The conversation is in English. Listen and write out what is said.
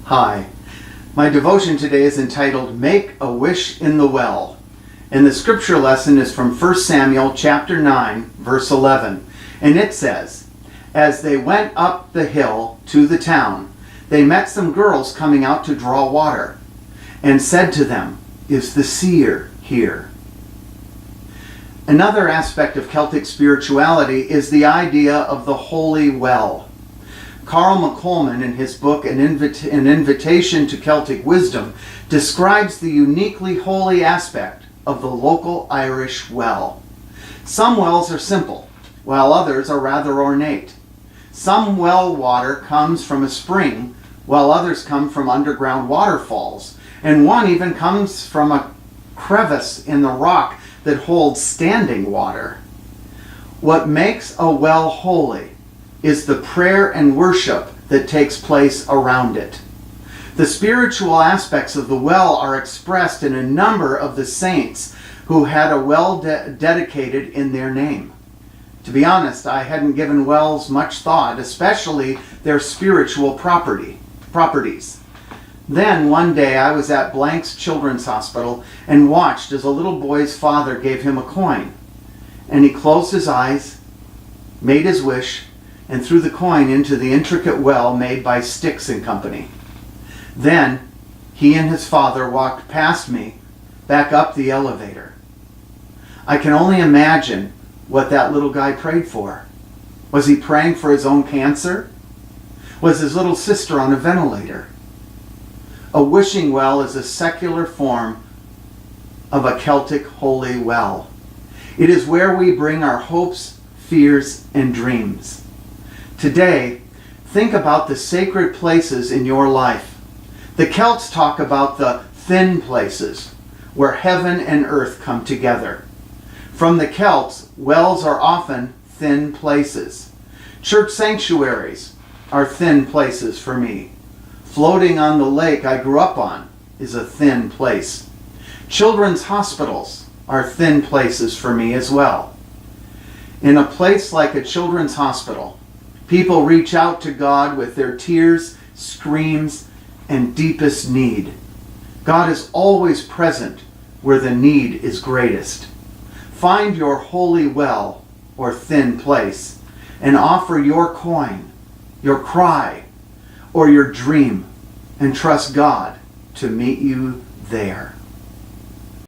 Hi. My devotion today is entitled Make a Wish in the Well. And the scripture lesson is from 1 Samuel chapter 9, verse 11. And it says, "As they went up the hill to the town, they met some girls coming out to draw water, and said to them, 'Is the seer here?'" Another aspect of Celtic spirituality is the idea of the holy well. Carl McColman, in his book An Invitation to Celtic Wisdom, describes the uniquely holy aspect of the local Irish well. Some wells are simple, while others are rather ornate. Some well water comes from a spring, while others come from underground waterfalls, and one even comes from a crevice in the rock that holds standing water. What makes a well holy is the prayer and worship that takes place around it. The spiritual aspects of the well are expressed in a number of the saints who had a well dedicated in their name. To be honest, I hadn't given wells much thought, especially their spiritual properties. Then one day I was at Blank's Children's Hospital and watched as a little boy's father gave him a coin. And he closed his eyes, made his wish, and threw the coin into the intricate well made by Styx and Company. Then he and his father walked past me back up the elevator. I can only imagine what that little guy prayed for. Was he praying for his own cancer? Was his little sister on a ventilator? A wishing well is a secular form of a Celtic holy well. It is where we bring our hopes, fears, and dreams. Today, think about the sacred places in your life. The Celts talk about the thin places, where heaven and earth come together. From the Celts, wells are often thin places. Church sanctuaries are thin places for me. Floating on the lake I grew up on is a thin place. Children's hospitals are thin places for me as well. In a place like a children's hospital, people reach out to God with their tears, screams, and deepest need. God is always present where the need is greatest. Find your holy well or thin place and offer your coin, your cry, or your dream, and trust God to meet you there.